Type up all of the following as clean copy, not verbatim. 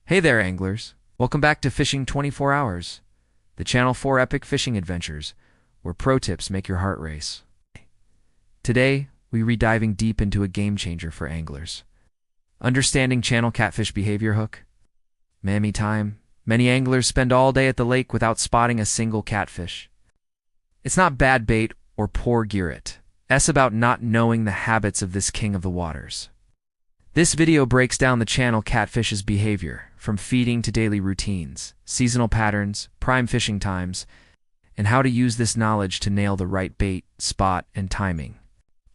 Hey there, anglers. Welcome back to Fishing 24 Hours, the channel for epic fishing adventures, where pro tips make your heart race. Today, we're diving deep into a game changer for anglers. Understanding channel catfish behavior hook. Mammy time. Many anglers spend all day at the lake without spotting a single catfish. It's not bad bait or poor gear it's about not knowing the habits of this king of the waters. This video breaks down the channel catfish's behavior, from feeding to daily routines, seasonal patterns, prime fishing times, and how to use this knowledge to nail the right bait, spot, and timing.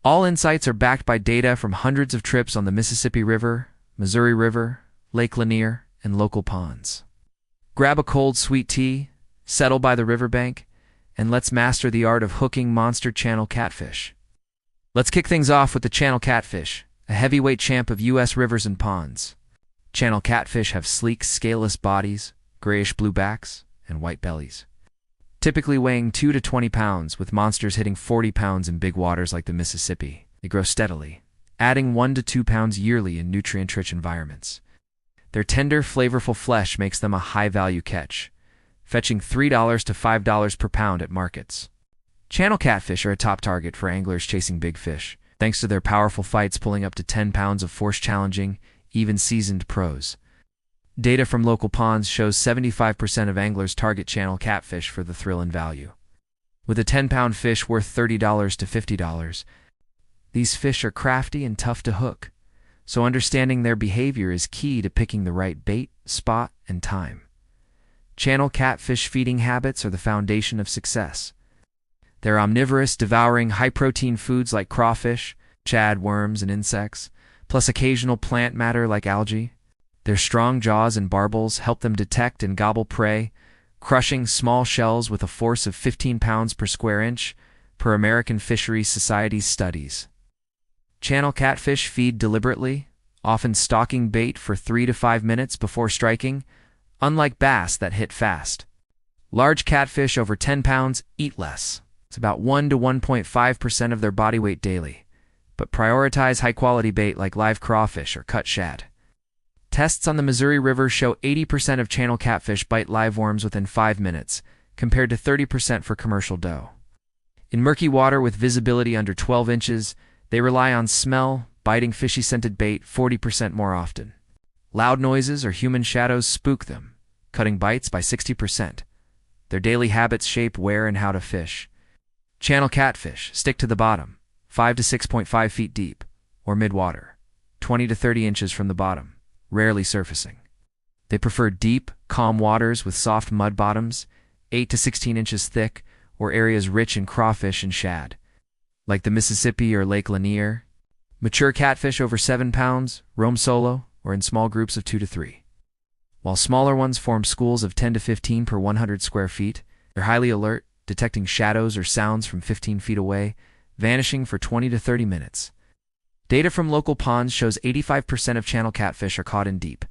All insights are backed by data from hundreds of trips on the Mississippi River, Missouri River, Lake Lanier, and local ponds. Grab a cold, sweet tea, settle by the riverbank, and let's master the art of hooking monster channel catfish. Let's kick things off with the channel catfish, a heavyweight champ of U.S. rivers and ponds. Channel catfish have sleek, scaleless bodies, grayish-blue backs, and white bellies. Typically weighing 2 to 20 pounds, with monsters hitting 40 pounds in big waters like the Mississippi. They grow steadily, adding 1 to 2 pounds yearly in nutrient-rich environments. Their tender, flavorful flesh makes them a high-value catch, fetching $3 to $5 per pound at markets. Channel catfish are a top target for anglers chasing big fish, thanks to their powerful fights pulling up to 10 pounds of force challenging even seasoned pros. Data from local ponds shows 75% of anglers target channel catfish for the thrill and value. With a 10-pound fish worth $30 to $50, these fish are crafty and tough to hook, so understanding their behavior is key to picking the right bait, spot, and time. Channel catfish feeding habits are the foundation of success. They're omnivorous, devouring high-protein foods like crawfish, shad, worms, and insects, plus occasional plant matter like algae. Their strong jaws and barbels help them detect and gobble prey, crushing small shells with a force of 15 pounds per square inch, per American Fisheries Society's studies. Channel catfish feed deliberately, often stalking bait for 3 to 5 minutes before striking, unlike bass that hit fast. Large catfish over 10 pounds eat less. It's about 1 to 1.5% of their body weight daily, but prioritize high-quality bait like live crawfish or cut shad. Tests on the Missouri River show 80% of channel catfish bite live worms within 5 minutes, compared to 30% for commercial doe. In murky water with visibility under 12 inches, they rely on smell, biting fishy-scented bait 40% more often. Loud noises or human shadows spook them, cutting bites by 60%. Their daily habits shape where and how to fish. Channel catfish stick to the bottom, 5 to 6.5 feet deep, or mid-water, 20 to 30 inches from the bottom, rarely surfacing. They prefer deep, calm waters with soft mud bottoms, 8 to 16 inches thick, or areas rich in crawfish and shad, like the Mississippi or Lake Lanier. Mature catfish over 7 pounds roam solo or in small groups of 2 to 3. While smaller ones form schools of 10 to 15 per 100 square feet, they're highly alert, detecting shadows or sounds from 15 feet away, vanishing for 20 to 30 minutes. Data from local ponds shows 85% of channel catfish are caught in deep,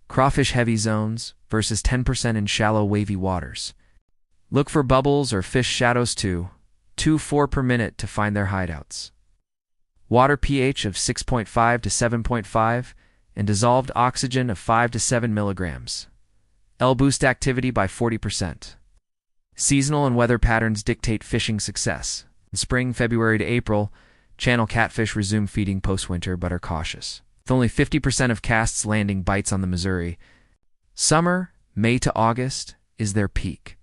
crawfish-heavy zones versus 10% in shallow, wavy waters. Look for bubbles or fish shadows too, 2-4 per minute to find their hideouts. Water pH of 6.5 to 7.5 and dissolved oxygen of 5 to 7 milligrams. Boost activity by 40%. Seasonal and weather patterns dictate fishing success. In spring, February to April, channel catfish resume feeding post-winter but are cautious, with only 50% of casts landing bites on the Missouri. Summer, May to August, is their peak,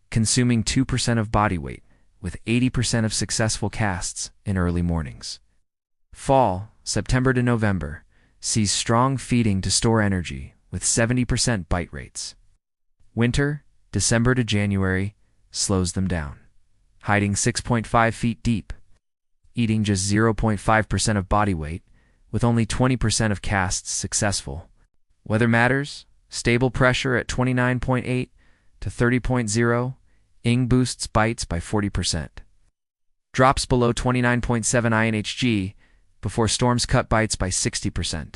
consuming 2% of body weight, with 80% of successful casts in early mornings. Fall, September to November, sees strong feeding to store energy, with 70% bite rates. Winter, December to January, slows them down, hiding 6.5 feet deep, eating just 0.5% of body weight, with only 20% of casts successful. Weather matters, stable pressure at 29.8 to 30.0, boosts bites by 40%. Drops below 29.7 INHG before storms cut bites by 60%.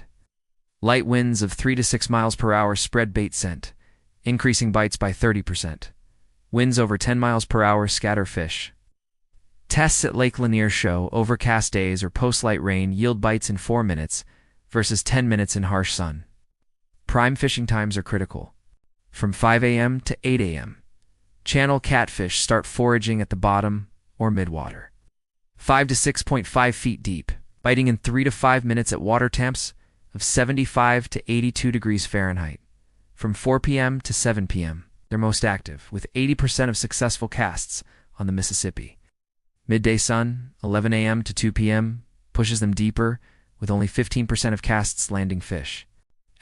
Light winds of 3 to 6 miles per hour spread bait scent, increasing bites by 30%. Winds over 10 miles per hour scatter fish. Tests at Lake Lanier show overcast days or post-light rain yield bites in 4 minutes versus 10 minutes in harsh sun. Prime fishing times are critical. From 5 a.m. to 8 a.m., channel catfish start foraging at the bottom or midwater. 5 to 6.5 feet deep, biting in 3 to 5 minutes at water temps of 75 to 82 degrees Fahrenheit. From 4 p.m. to 7 p.m., they're most active, with 80% of successful casts on the Mississippi. Midday sun, 11 a.m. to 2 p.m., pushes them deeper, with only 15% of casts landing fish.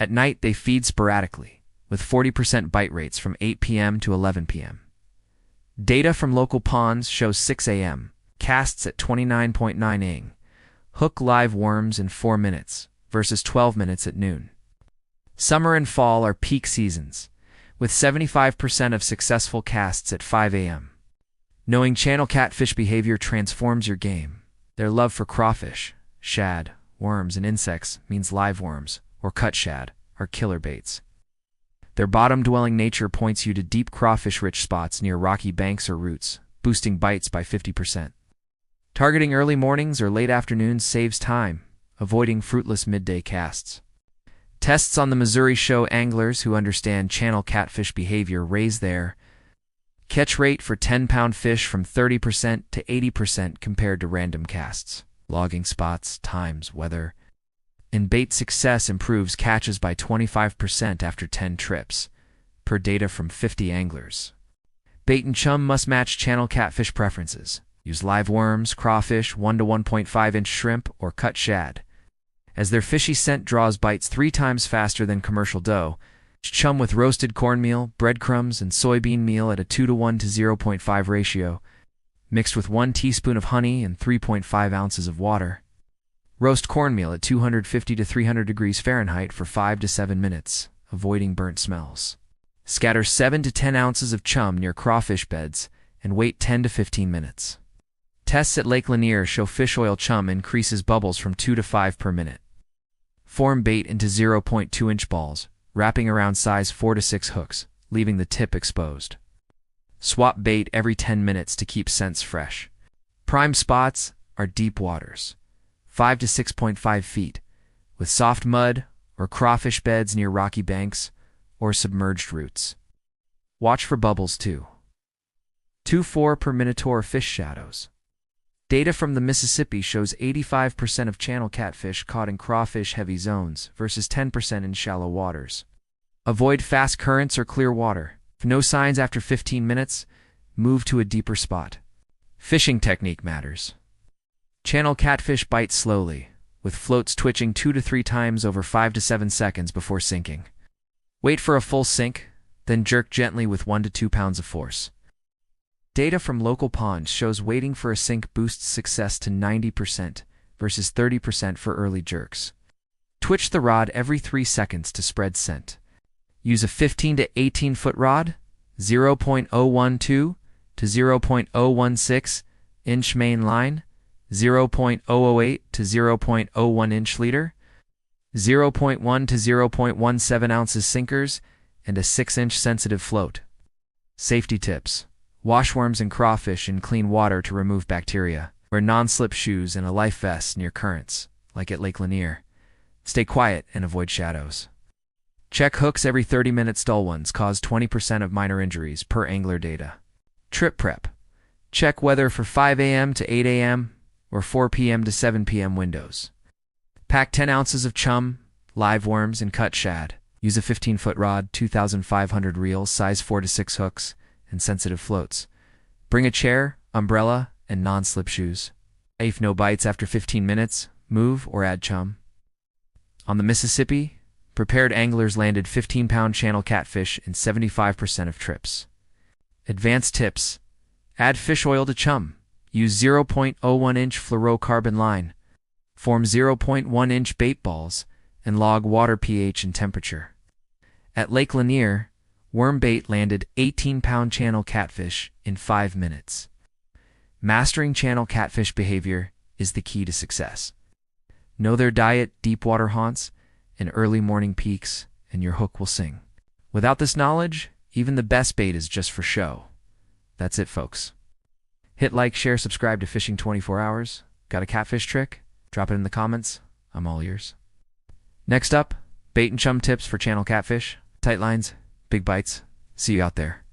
At night, they feed sporadically, with 40% bite rates from 8 p.m. to 11 p.m. Data from local ponds shows 6 a.m., casts at 29.9 ing, hook live worms in 4 minutes versus 12 minutes at noon. Summer and fall are peak seasons, with 75% of successful casts at 5 a.m. Knowing channel catfish behavior transforms your game. Their love for crawfish, shad, worms, and insects means live worms, or cut shad, are killer baits. Their bottom-dwelling nature points you to deep crawfish-rich spots near rocky banks or roots, boosting bites by 50%. Targeting early mornings or late afternoons saves time, avoiding fruitless midday casts. Tests on the Missouri show anglers who understand channel catfish behavior raise their catch rate for 10-pound fish from 30% to 80% compared to random casts. Logging spots, times, weather, and bait success improves catches by 25% after 10 trips, per data from 50 anglers. Bait and chum must match channel catfish preferences. Use live worms, crawfish, 1 to 1.5 inch shrimp, or cut shad, as their fishy scent draws bites 3 times faster than commercial dough. Chum with roasted cornmeal, breadcrumbs, and soybean meal at a 2 to 1 to 0.5 ratio, mixed with 1 teaspoon of honey and 3.5 ounces of water. Roast cornmeal at 250 to 300 degrees Fahrenheit for 5 to 7 minutes, avoiding burnt smells. Scatter 7 to 10 ounces of chum near crawfish beds and wait 10 to 15 minutes. Tests at Lake Lanier show fish oil chum increases bubbles from 2 to 5 per minute. Form bait into 0.2 inch balls, wrapping around size 4 to 6 hooks, leaving the tip exposed. Swap bait every 10 minutes to keep scents fresh. Prime spots are deep waters, 5 to 6.5 feet, with soft mud or crawfish beds near rocky banks or submerged roots. Watch for bubbles too. 2-4 per Minotaur fish shadows. Data from the Mississippi shows 85% of channel catfish caught in crawfish-heavy zones versus 10% in shallow waters. Avoid fast currents or clear water. If no signs after 15 minutes, move to a deeper spot. Fishing technique matters. Channel catfish bite slowly, with floats twitching 2 to 3 times over 5 to 7 seconds before sinking. Wait for a full sink, then jerk gently with 1 to 2 pounds of force. Data from local ponds shows waiting for a sink boosts success to 90% versus 30% for early jerks. Twitch the rod every 3 seconds to spread scent. Use a 15 to 18 foot rod, 0.012 to 0.016 inch main line, 0.008 to 0.01 inch leader, 0.1 to 0.17 ounces sinkers, and a 6-inch sensitive float. Safety tips. Wash worms and crawfish in clean water to remove bacteria. Wear non-slip shoes and a life vest near currents, like at Lake Lanier. Stay quiet and avoid shadows. Check hooks every 30 minutes. Dull ones cause 20% of minor injuries per angler data. Trip prep. Check weather for 5 a.m. to 8 a.m. or 4 p.m. to 7 p.m. windows. Pack 10 ounces of chum, live worms, and cut shad. Use a 15-foot rod, 2,500 reels, size 4 to 6 hooks, and sensitive floats. Bring a chair, umbrella, and non-slip shoes. If no bites after 15 minutes, move or add chum. On the Mississippi, prepared anglers landed 15-pound channel catfish in 75% of trips. Advanced tips. Add fish oil to chum. Use 0.01-inch fluorocarbon line. Form 0.1-inch bait balls and log water pH and temperature. At Lake Lanier, worm bait landed 18-pound channel catfish in 5 minutes. Mastering channel catfish behavior is the key to success. Know their diet, deep water haunts, and early morning peaks, and your hook will sing. Without this knowledge, even the best bait is just for show. That's it, folks. Hit like, share, subscribe to Fishing 24 Hours. Got a catfish trick? Drop it in the comments. I'm all ears. Next up, Bait and chum tips for channel catfish, tight lines, big bites. See you out there.